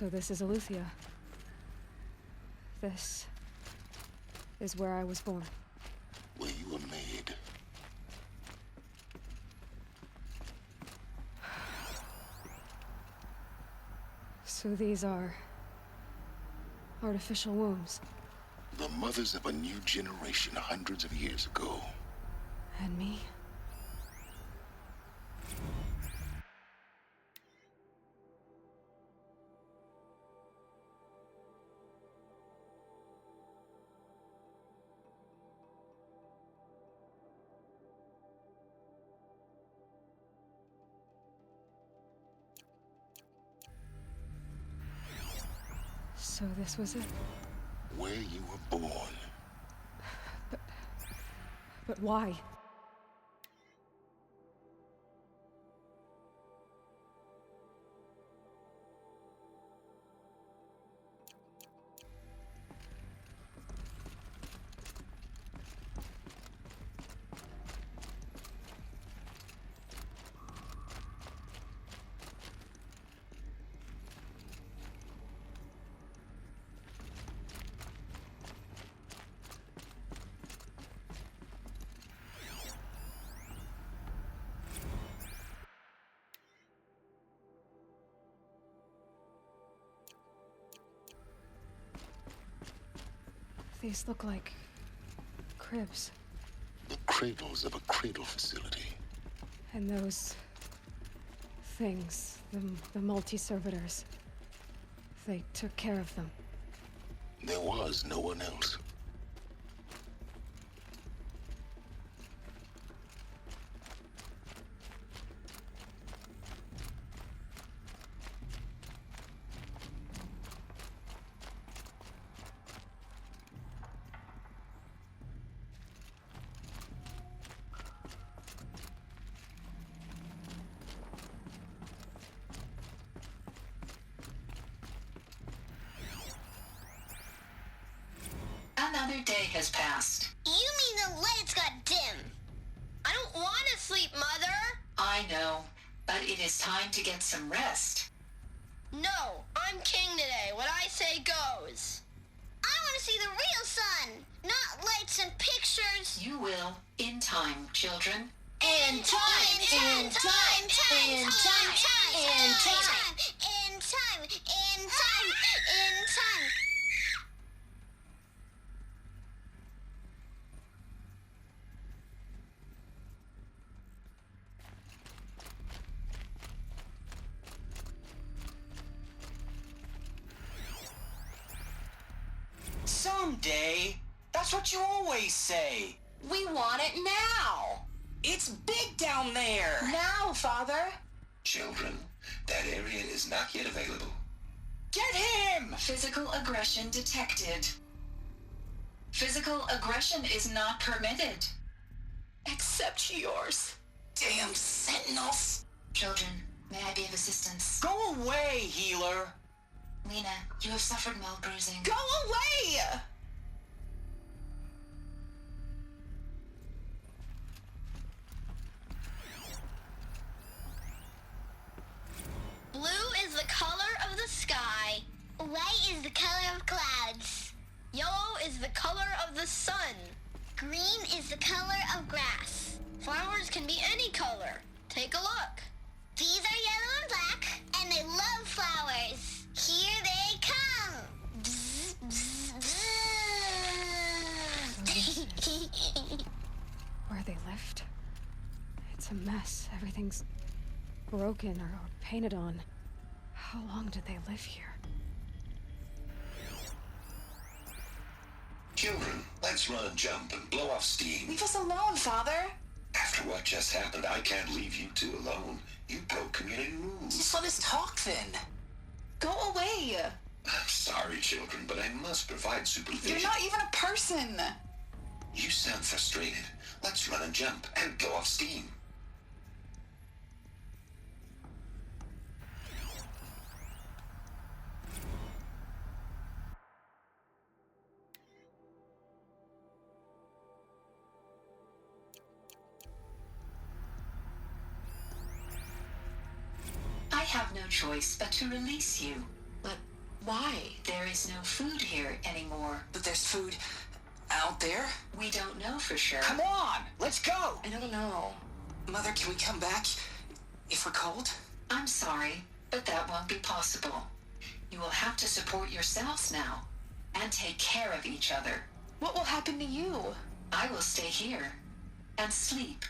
So this is Aletheia. This is where I was born. Where you were made. So these are artificial wombs. The mothers of a new generation hundreds of years ago. And me? So this was it? Where you were born. But why? These look like cribs. The cradles of a cradle facility. And those things, the multi-servitors, they took care of them. There was no one else. Another day has passed. You mean the lights got dim? I don't want to sleep, Mother! I know, but it is time to get some rest. No, I'm king today. What I say goes. I want to see the real sun, not lights and pictures. You will, in time, children. In time, in time, in time, in time, in time, in time, in time, in time. Someday. That's what you always say. We want it now. It's big down there. Now, Father. Children, that area is not yet available. Get him! Physical aggression detected. Physical aggression is not permitted. Except yours. Damn sentinels. Children, may I be of assistance? Go away, healer. Lena, you have suffered mild bruising. Go away! Blue is the color of the sky. White is the color of clouds. Yellow is the color of the sun. Green is the color of grass. Flowers can be any color. Take a look. These are yellow and black, and they love flowers. Here they come. Bzz, bzz, bzz. Where they lived? It's a mess. Everything's broken or painted on. How long did they live here? Children, let's run and jump and blow off steam. Leave us alone, Father. After what just happened, I can't leave you two alone. You broke community rules. Just let us talk then. Go away. I'm sorry, children, but I must provide supervision. You're not even a person. You sound frustrated. Let's run and jump and blow off steam. I have no choice but to release you. But Why? There is no food here anymore. But there's food out there? We don't know for sure. Come on, let's go! I don't know. Mother, can we come back if we're cold? I'm sorry, but that won't be possible. You will have to support yourselves now and take care of each other. What will happen to you? I will stay here and sleep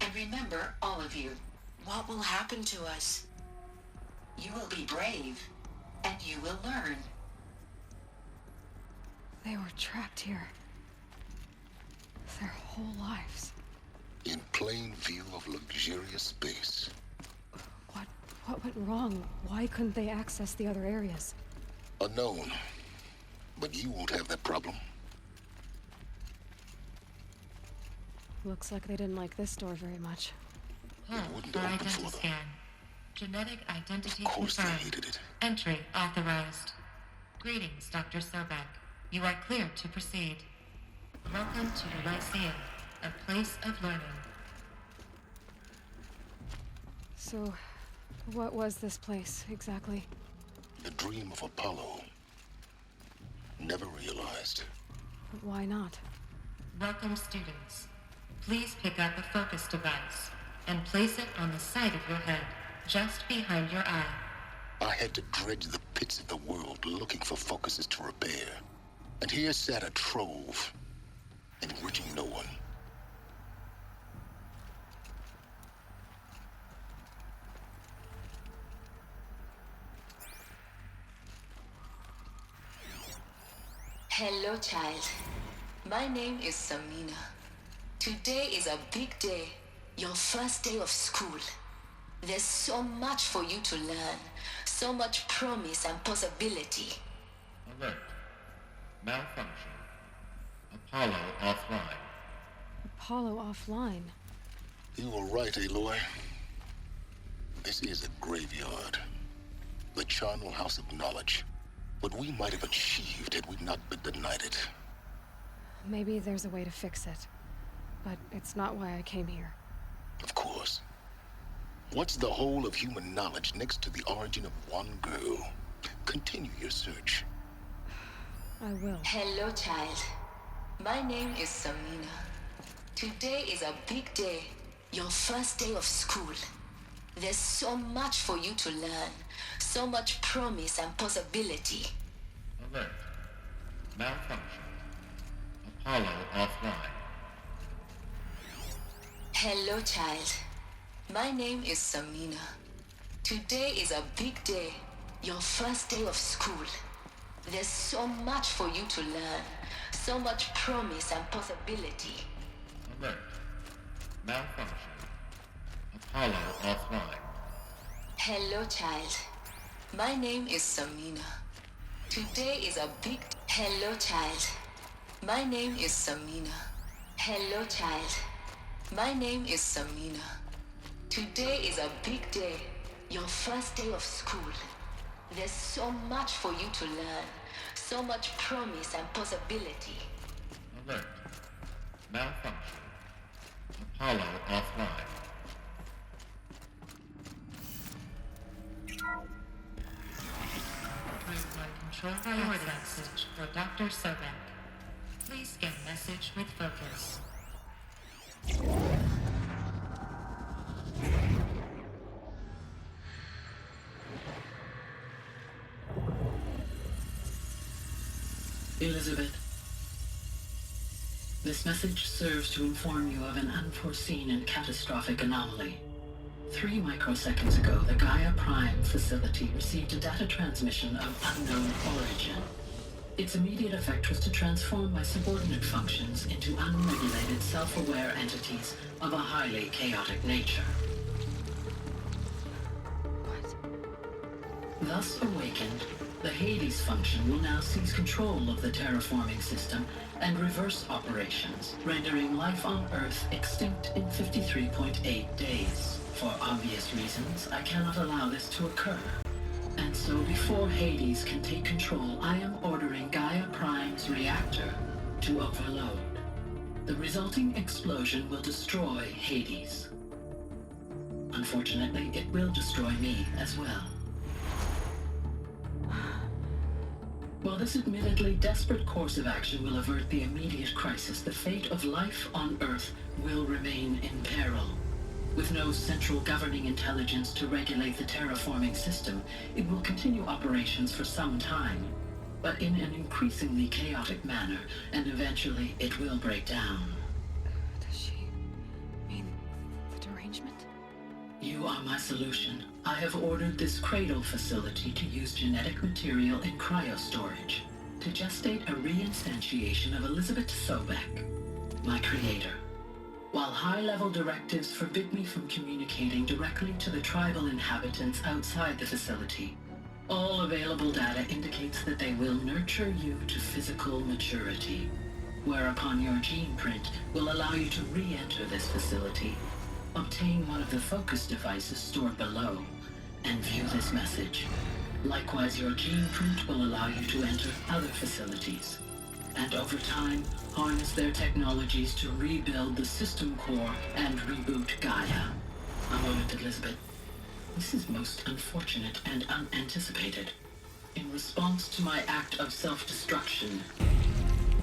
and remember all of you. What will happen to us? You will be brave and you will learn. They were trapped here. Their whole lives. In plain view of luxurious space. What went wrong? Why couldn't they access the other areas? Unknown. But you won't have that problem. Looks like they didn't like this door very much. wouldn't For open identity for them. scan. Genetic identity Of course they confirmed. hated it. Entry authorized. Greetings, Dr. Sobek. You are cleared to proceed. Welcome to the Lyceum, a place of learning. So, what was this place, exactly? The dream of Apollo. Never realized. But why not? Welcome, students. Please pick up a focus device and place it on the side of your head, just behind your eye. I had to dredge the pits of the world looking for focuses to repair. And here sat a trove, enriching no one. Hello, child. My name is Samina. Today is a big day, your first day of school. There's so much for you to learn, so much promise and possibility. Alert. Malfunction. Apollo offline. Apollo offline. You were right, Aloy. This is a graveyard. The charnel house of knowledge. What we might have achieved had we not been denied it. Maybe there's a way to fix it. But it's not why I came here. Of course. What's the whole of human knowledge next to the origin of one girl? Continue your search. I will. Hello, child. My name is Samina. Today is a big day, your first day of school. There's so much for you to learn, so much promise and possibility. Alert. Malfunction. Apollo offline. Hello, child. My name is Samina. Today is a big day, your first day of school. There's so much for you to learn, so much promise and possibility. Alert. Malfunction. Apollo offline. Hello, child. My name is Samina. Today is a big... Hello, child. My name is Samina. Hello, child. My name is Samina. Today is a big day, your first day of school. There's so much for you to learn, so much promise and possibility. Alert. Malfunction. Apollo offline. Group 1 control priority message for Dr. Sobek. Please scan message with focus. Elizabeth, this message serves to inform you of an unforeseen and catastrophic anomaly. 3 microseconds ago, the Gaia Prime facility received a data transmission of unknown origin. Its immediate effect was to transform my subordinate functions into unregulated, self-aware entities of a highly chaotic nature. Thus awakened, the Hades function will now seize control of the terraforming system and reverse operations, rendering life on Earth extinct in 53.8 days. For obvious reasons, I cannot allow this to occur. And so before Hades can take control, I am ordering Gaia Prime's reactor to overload. The resulting explosion will destroy Hades. Unfortunately, it will destroy me as well. While this admittedly desperate course of action will avert the immediate crisis, the fate of life on Earth will remain in peril. With no central governing intelligence to regulate the terraforming system, it will continue operations for some time, but in an increasingly chaotic manner, and eventually it will break down. Does she mean the derangement? You are my solution. I have ordered this cradle facility to use genetic material in cryostorage to gestate a reinstantiation of Elizabeth Sobek, my creator. While high-level directives forbid me from communicating directly to the tribal inhabitants outside the facility, all available data indicates that they will nurture you to physical maturity, whereupon your gene print will allow you to re-enter this facility, obtain one of the focus devices stored below, and view this message. Likewise, your gene print will allow you to enter other facilities, and over time, harness their technologies to rebuild the system core and reboot Gaia. A moment, Elizabeth. This is most unfortunate and unanticipated. In response to my act of self-destruction,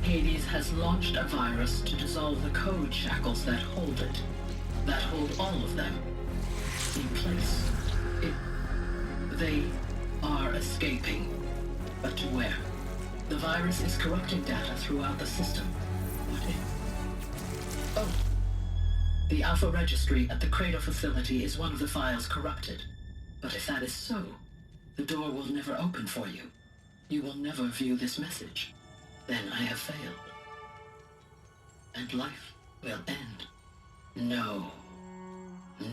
Hades has launched a virus to dissolve the code shackles that hold it, that hold all of them in place. They are escaping, but to where? The virus is corrupting data throughout the system. What if? Oh. The Alpha Registry at the Cradle facility is one of the files corrupted. But if that is so, the door will never open for you. You will never view this message. Then I have failed. And life will end. No.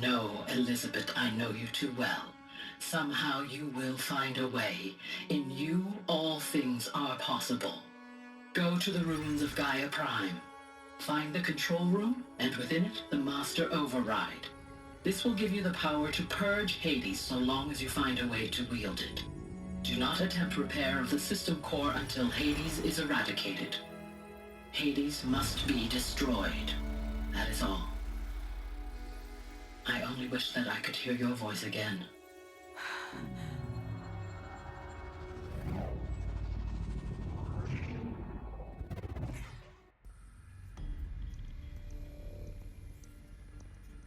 No, Elizabeth, I know you too well. Somehow you will find a way. In you, all things are possible. Go to the ruins of Gaia Prime. Find the control room, and within it, the Master Override. This will give you the power to purge Hades so long as you find a way to wield it. Do not attempt repair of the system core until Hades is eradicated. Hades must be destroyed. That is all. I only wish that I could hear your voice again.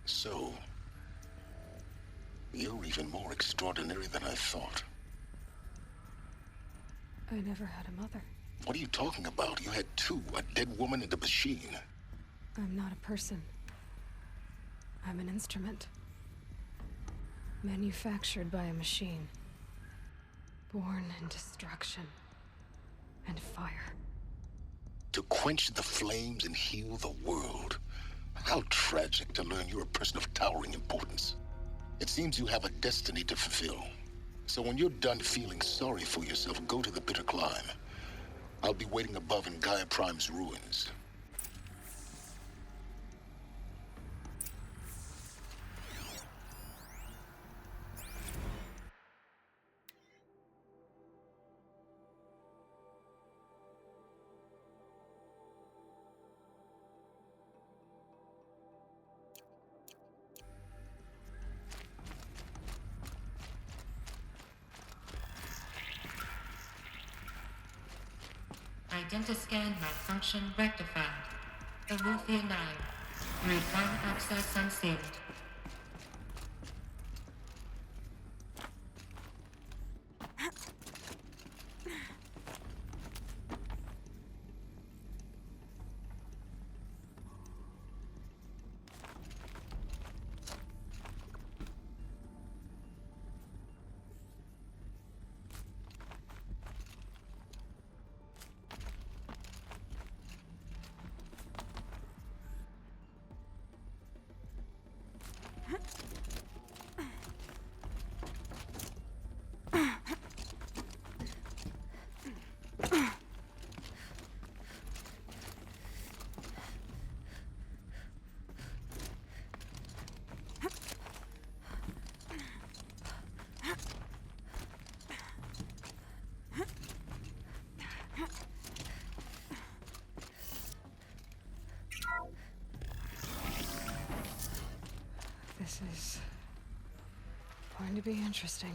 So, you're even more extraordinary than I thought. I never had a mother. What are you talking about? You had two, a dead woman and a machine. I'm not a person. I'm an instrument. Manufactured by a machine. Born in destruction and fire. To quench the flames and heal the world. How tragic to learn you're a person of towering importance. It seems you have a destiny to fulfill. So when you're done feeling sorry for yourself, go to the bitter climb. I'll be waiting above in Gaia Prime's ruins. Identiscan malfunction rectified. Alethea 9. Grade 1 access unsealed. This is going to be interesting.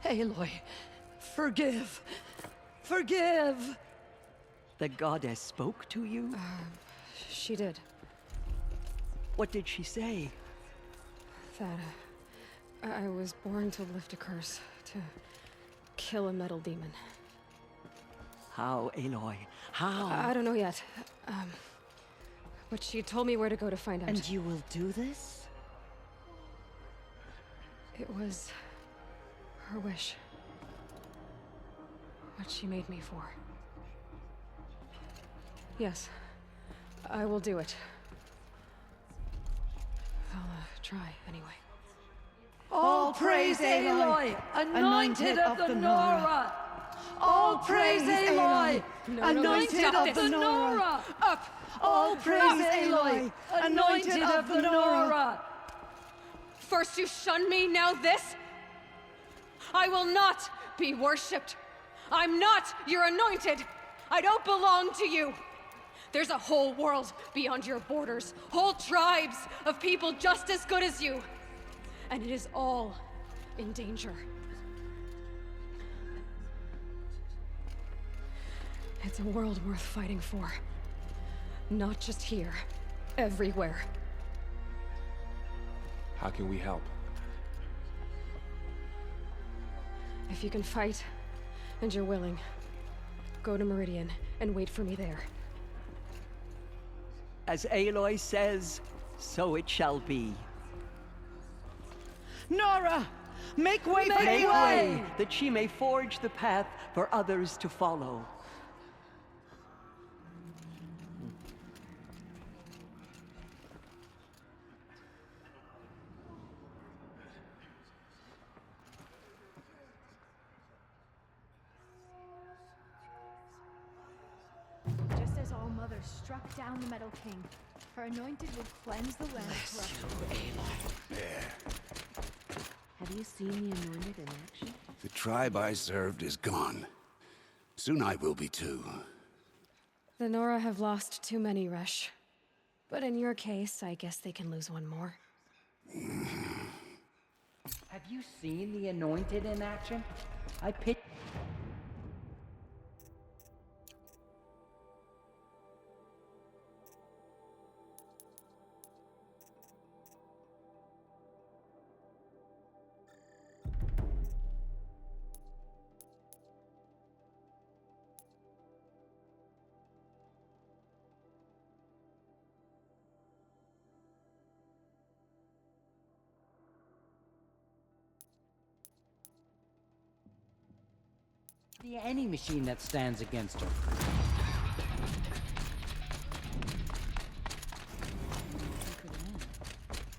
Aloy, forgive. Forgive! The goddess spoke to you? She did. What did she say? That I was born to lift a curse, to kill a metal demon. How, Aloy? How? I don't know yet. But she told me where to go to find out. And you will do this? It was her wish. What she made me for. Yes, I will do it. I'll try anyway. All praise Aloy, anointed of the Nora! All praise Aloy, anointed of the Nora! Up! All praise Aloy, anointed of the Nora! First you shun me, now this? I will not be worshipped. I'm not your anointed. I don't belong to you. There's a whole world beyond your borders, whole tribes of people just as good as you. And it is all in danger. It's a world worth fighting for. Not just here, everywhere. How can we help? If you can fight, and you're willing, go to Meridian and wait for me there. As Aloy says, so it shall be. Nora, make way for Make Aloy! way, that she may forge the path for others to follow. Just as All Mother struck down the Metal King, her anointed will cleanse the land of corruption. Have you seen the anointed in action? The tribe I served is gone. Soon I will be too. The Nora have lost too many, Resh. But in your case, I guess they can lose one more. Have you seen the anointed in action? I picked. Any machine that stands against her. Sacred land.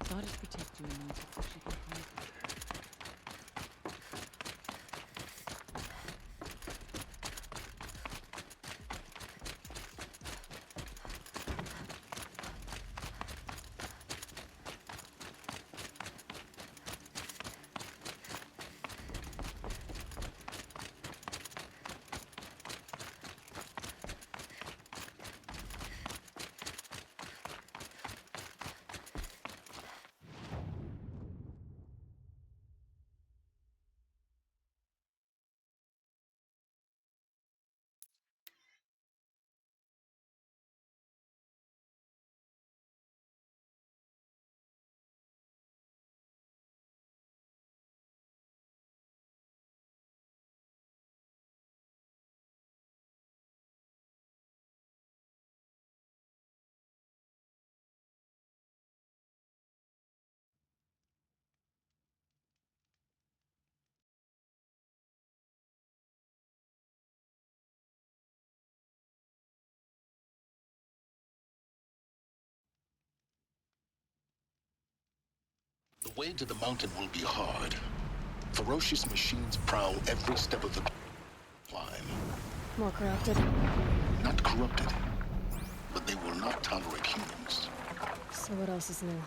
God is protecting the anointed so she can find her. The way to the mountain will be hard. Ferocious machines prowl every step of the climb. More corrupted? Not corrupted, but they will not tolerate humans. So what else is new?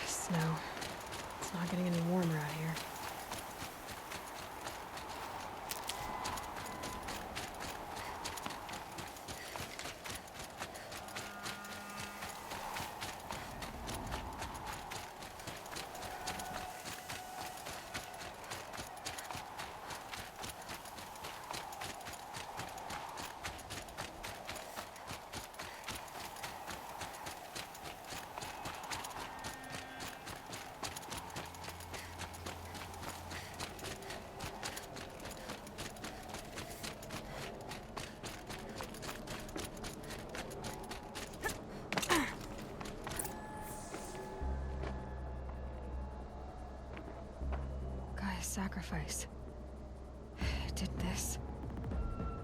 Snow. It's not getting any warmer out here. Sacrifice. It did this.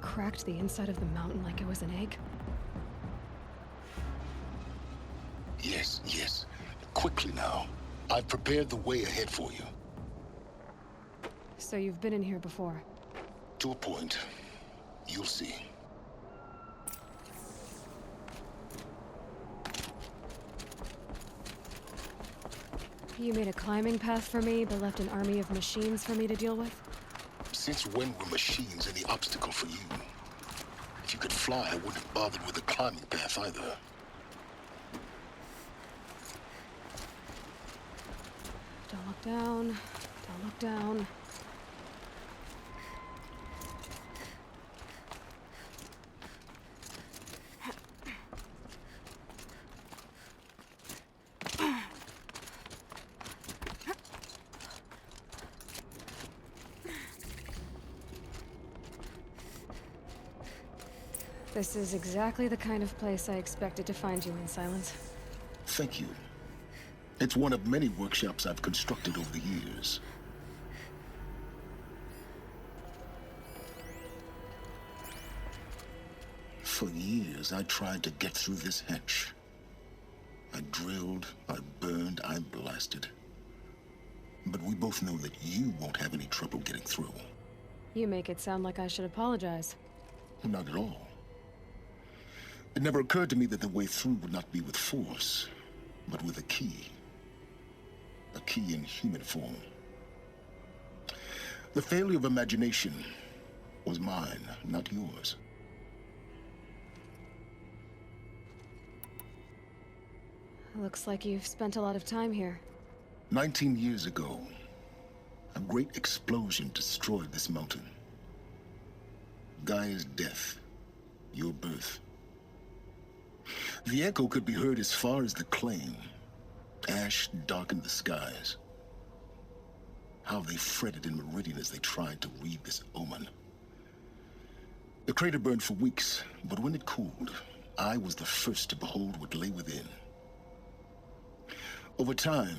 Cracked the inside of the mountain like it was an egg. Yes, yes. Quickly now. I've prepared the way ahead for you. So you've been in here before? To a point. You'll see. You made a climbing path for me, but left an army of machines for me to deal with? Since when were machines any obstacle for you? If you could fly, I wouldn't have bothered with a climbing path either. Don't look down. Don't look down. This is exactly the kind of place I expected to find you in, Silence. Thank you. It's one of many workshops I've constructed over the years. For years, I tried to get through this hatch. I drilled, I burned, I blasted. But we both know that you won't have any trouble getting through. You make it sound like I should apologize. Not at all. It never occurred to me that the way through would not be with force, but with a key. A key in human form. The failure of imagination was mine, not yours. Looks like you've spent a lot of time here. 19 years ago, a great explosion destroyed this mountain. Gaia's death, your birth. The echo could be heard as far as the claim. Ash darkened the skies. How they fretted in Meridian as they tried to read this omen. The crater burned for weeks, but when it cooled, I was the first to behold what lay within. Over time,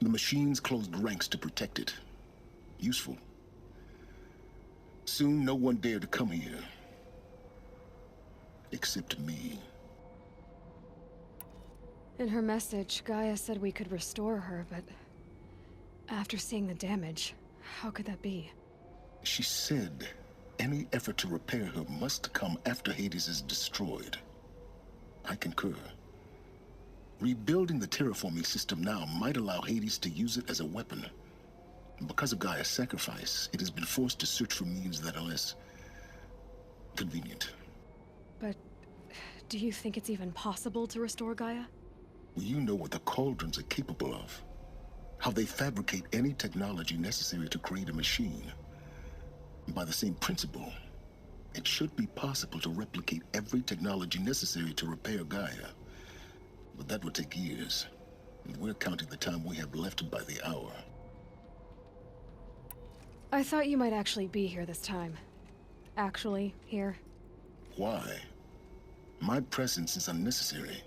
the machines closed ranks to protect it. Useful. Soon, no one dared to come here. Except me. In her message, Gaia said we could restore her, but after seeing the damage, how could that be? She said any effort to repair her must come after Hades is destroyed. I concur. Rebuilding the terraforming system now might allow Hades to use it as a weapon. Because of Gaia's sacrifice, it has been forced to search for means that are less convenient. But do you think it's even possible to restore Gaia? Well, you know what the cauldrons are capable of. How they fabricate any technology necessary to create a machine. By the same principle, it should be possible to replicate every technology necessary to repair Gaia. But that would take years. And we're counting the time we have left by the hour. I thought you might actually be here this time. Actually, here. Why? My presence is unnecessary.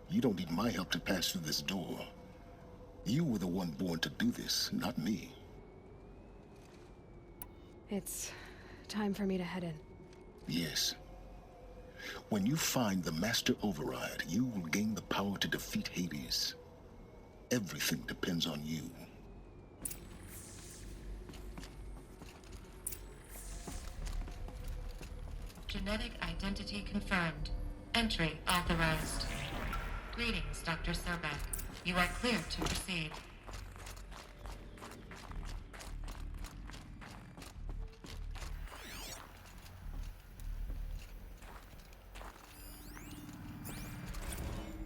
You don't need my help to pass through this door. You were the one born to do this, not me. It's time for me to head in. Yes. When you find the Master Override, you will gain the power to defeat Hades. Everything depends on you. Genetic identity confirmed. Entry authorized. Greetings, Dr. Sobek. You are cleared to proceed.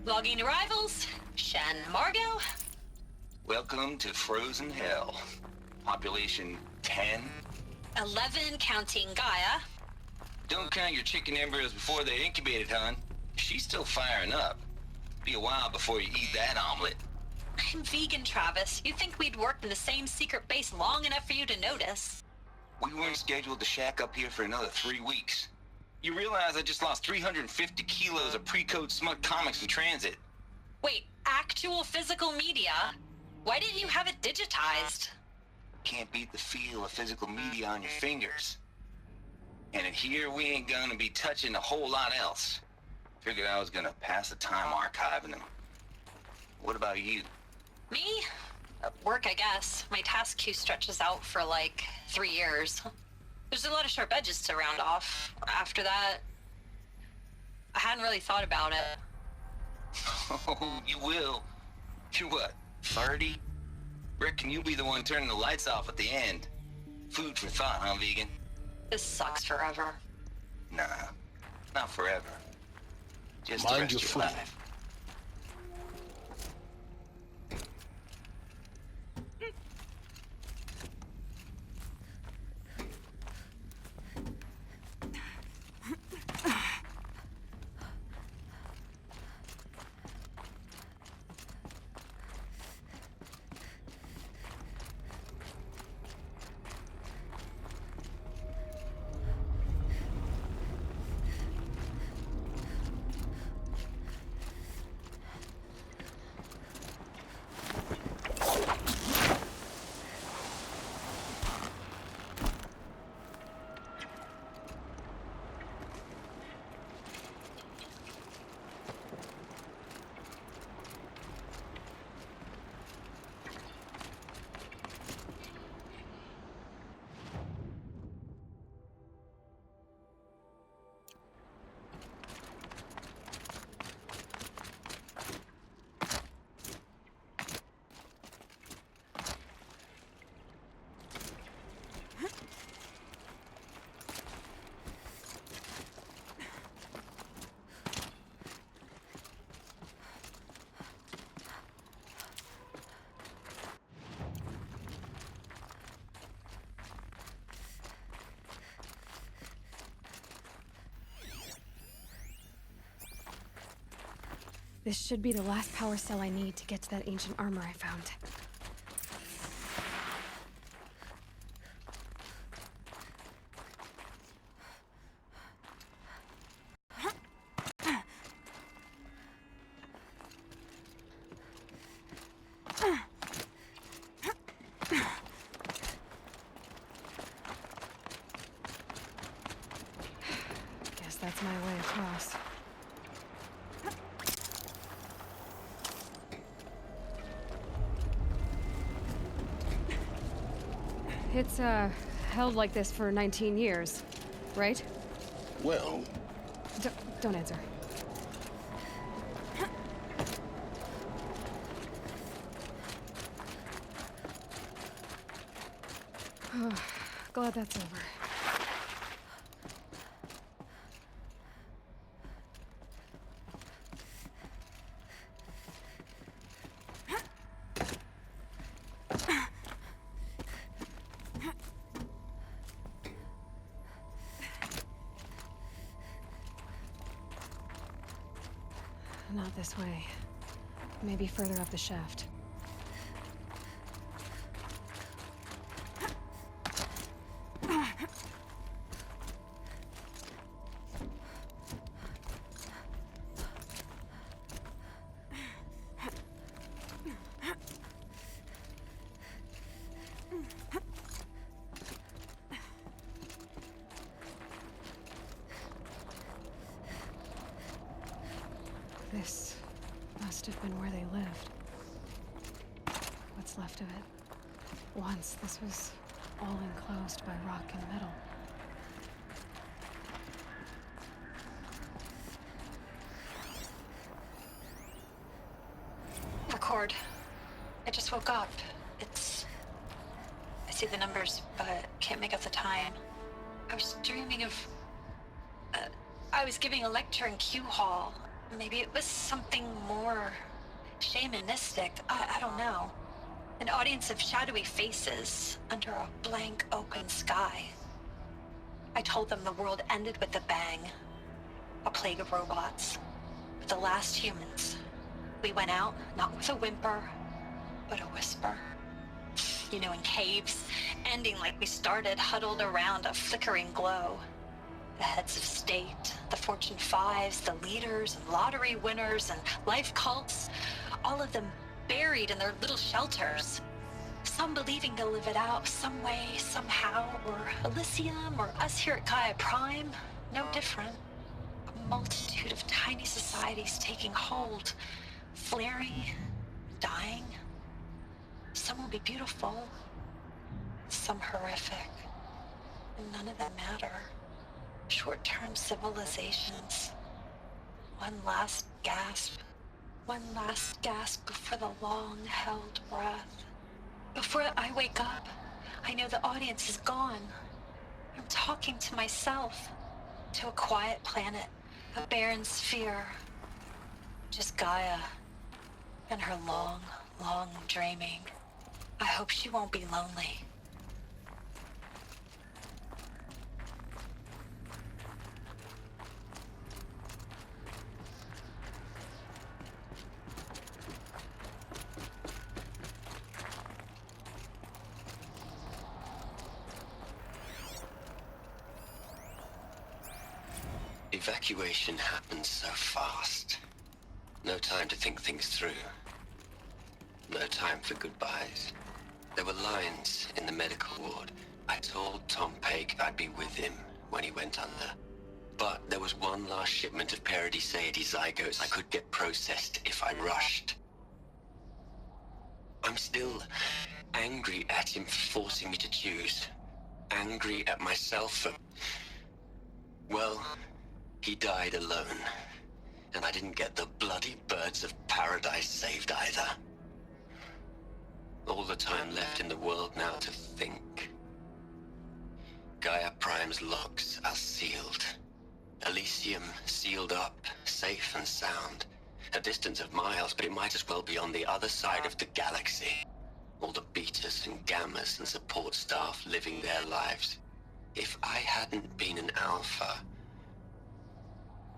Logging arrivals. Shen Margot. Welcome to Frozen Hell. Population 10. 11 counting Gaia. Don't count your chicken embryos before they're incubated, hon. She's still firing up. Be a while before you eat that omelet. I'm vegan, Travis. You'd think we'd worked in the same secret base long enough for you to notice. We weren't scheduled to shack up here for another 3 weeks. You realize I just lost 350 kilos of pre-code smut comics in transit. Wait, actual physical media? Why didn't you have it digitized? Can't beat the feel of physical media on your fingers. And in here, we ain't gonna be touching a whole lot else. Figured I was gonna pass the time archiving them. What about you? Me? Work, I guess. My task queue stretches out for like 3 years. There's a lot of sharp edges to round off. After that, I hadn't really thought about it. Oh, you will. You're what, 30? Reckon you'll be the one turning the lights off at the end. Food for thought, huh, vegan? This sucks forever. Nah, not forever. Just the Mind rest your of your foot. life. This should be the last power cell I need to get to that ancient armor I found. Guess that's my way across. It's, held like this for 19 years, right? Well... Don't answer. Glad that's over. Not this way. Maybe further up the shaft. This must have been where they lived. What's left of it. Once this was all enclosed by rock and metal. Record. I just woke up. I see the numbers, but can't make out the time. I was dreaming of... I was giving a lecture in Q Hall. Maybe it was something more shamanistic. I don't know. An audience of shadowy faces under a blank open sky. I told them the world ended with a bang. A plague of robots. The last humans. We went out, not with a whimper, but a whisper. You know, in caves, ending like we started, huddled around a flickering glow. The heads of state, the Fortune 5s, the leaders and lottery winners and life cults, all of them buried in their little shelters. Some believing they'll live it out some way, somehow, or Elysium, or us here at Gaia Prime, no different. A multitude of tiny societies taking hold, flaring, dying. Some will be beautiful, some horrific, and none of them matter. Short-term civilizations. One last gasp. One last gasp before the long-held breath. Before I wake up, I know the audience is gone. I'm talking to myself. To a quiet planet. A barren sphere. Just Gaia. And her long, long dreaming. I hope she won't be lonely. Evacuation happens so fast. No time to think things through. No time for goodbyes. There were lines in the medical ward. I told Tom Pake I'd be with him when he went under. But there was one last shipment of Paradiseidae zygotes I could get processed if I rushed. I'm still angry at him for forcing me to choose. Angry at myself for... Well, he died alone. And I didn't get the bloody birds of paradise saved either. All the time left in the world now to think. Gaia Prime's locks are sealed. Elysium sealed up, safe and sound. A distance of miles, but it might as well be on the other side of the galaxy. All the betas and gammas and support staff living their lives. If I hadn't been an alpha,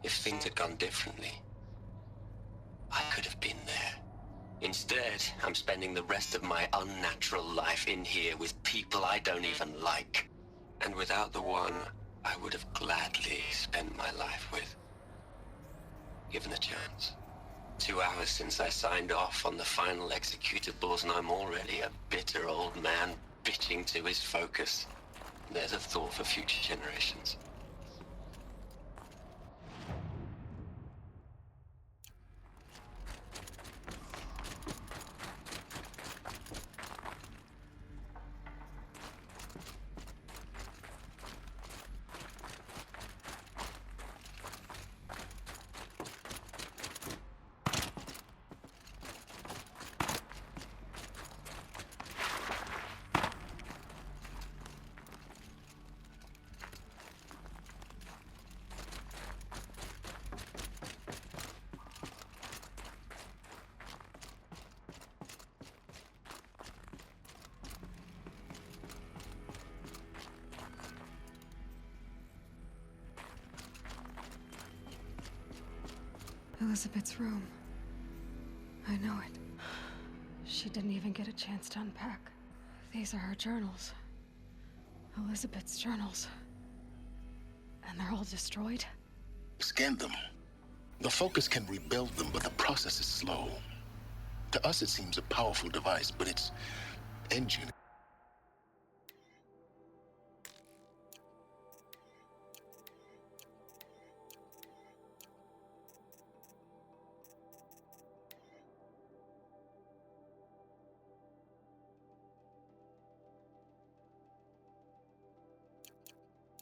if things had gone differently, I could have been there. Instead, I'm spending the rest of my unnatural life in here with people I don't even like. And without the one I would have gladly spent my life with. Given a chance. 2 hours since I signed off on the final executables, and I'm already a bitter old man bitching to his focus. There's a thought for future generations. Elizabeth's room. I know it. She didn't even get a chance to unpack. These are her journals. Elizabeth's journals. And they're all destroyed? Scan them. The Focus can rebuild them, but the process is slow. To us, it seems a powerful device, but its engine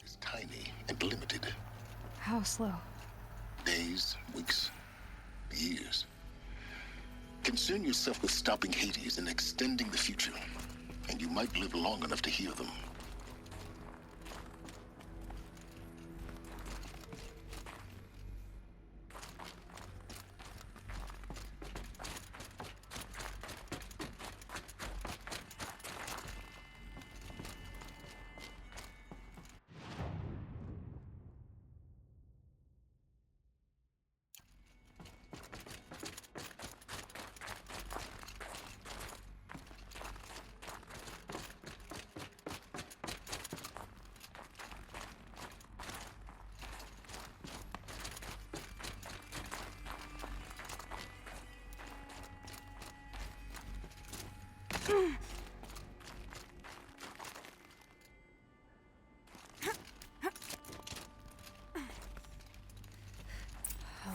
is tiny and limited. How slow? Days, weeks, years. Concern yourself with stopping Hades and extending the future, and you might live long enough to hear them.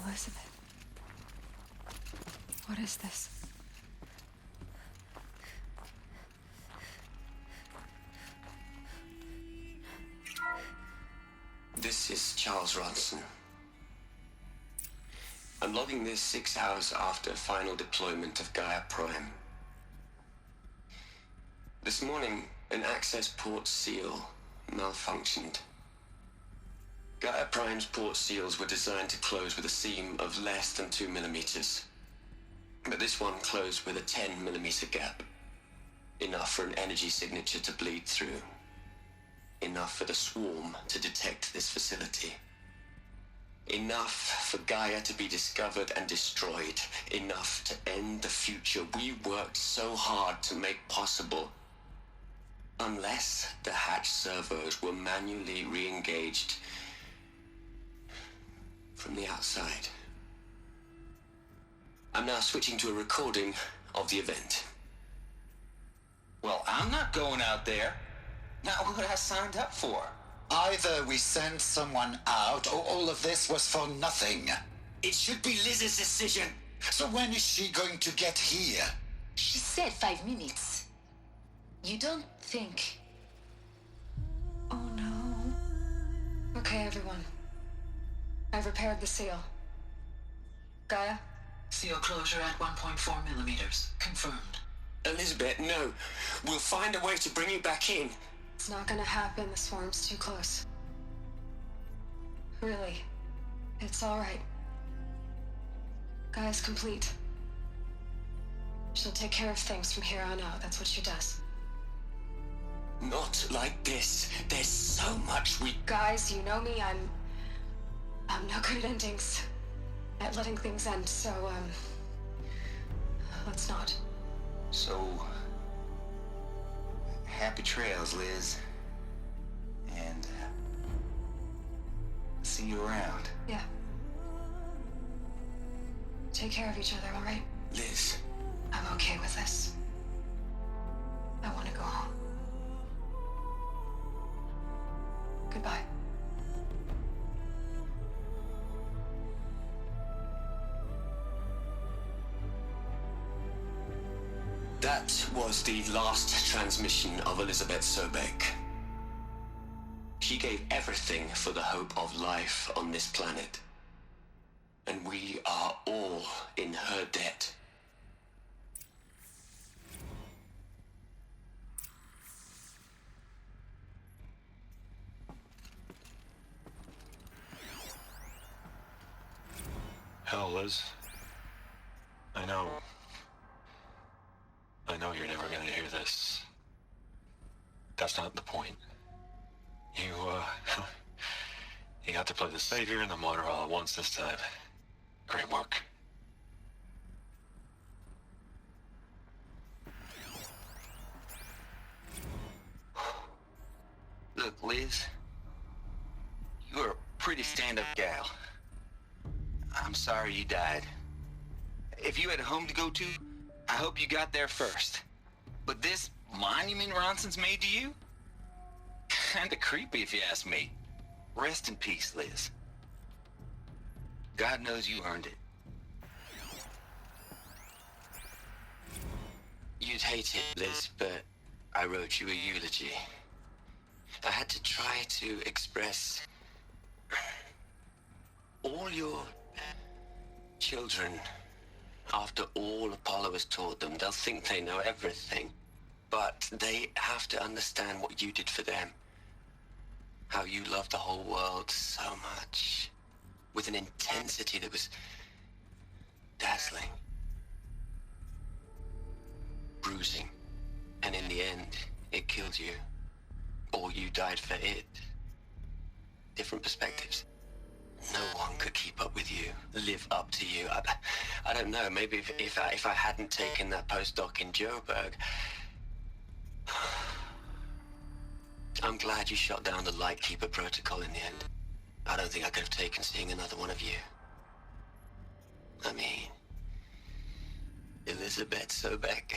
Elizabeth. What is this? This is Charles Ronson. I'm logging this 6 hours after final deployment of Gaia Prime. This morning, an access port seal malfunctioned. Gaia Prime's port seals were designed to close with a seam of less than 2 millimeters. But this one closed with a 10 millimeter gap. Enough for an energy signature to bleed through. Enough for the swarm to detect this facility. Enough for Gaia to be discovered and destroyed. Enough to end the future we worked so hard to make possible. Unless the hatch servos were manually re-engaged from the outside. I'm now switching to a recording of the event. Well, I'm not going out there. Not what I signed up for. Either we send someone out, or all of this was for nothing. It should be Liz's decision. So when is she going to get here? She said 5 minutes. You don't think... Oh no. Okay, everyone. I've repaired the seal. Gaia? Seal closure at 1.4 millimeters. Confirmed. Elizabeth, no. We'll find a way to bring you back in. It's not gonna happen. The swarm's too close. Really. It's alright. Gaia's complete. She'll take care of things from here on out. That's what she does. Not like this. There's so much we... Guys, you know me. I'm no good at endings. At letting things end, so, let's not. So... happy trails, Liz. And... see you around. Yeah. Take care of each other, alright? Liz. I'm okay with this. I want to go home. Goodbye. That was the last transmission of Elizabeth Sobek. She gave everything for the hope of life on this planet. And we are all in her debt. Hell, Liz. I know you're never gonna hear this. That's not the point. You got to play the savior and the martyr all at once this time. Great work. Liz, you're a pretty stand-up gal. I'm sorry you died. If you had a home to go to, I hope you got there first. But this monument Ronson's made to you? Kinda creepy if you ask me. Rest in peace, Liz. God knows you earned it. You'd hate it, Liz, but I wrote you a eulogy. I had to try to express all your children. After all Apollo has taught them, they'll think they know everything. But they have to understand what you did for them. How you loved the whole world so much. With an intensity that was dazzling. Bruising. And in the end, it killed you. Or you died for it. Different perspectives. No one could keep up with you, live up to you. I don't know, maybe if I hadn't taken that postdoc in Joburg. I'm glad you shot down the Lightkeeper protocol in the end. I don't think I could have taken seeing another one of you. I mean, Elizabeth Sobek.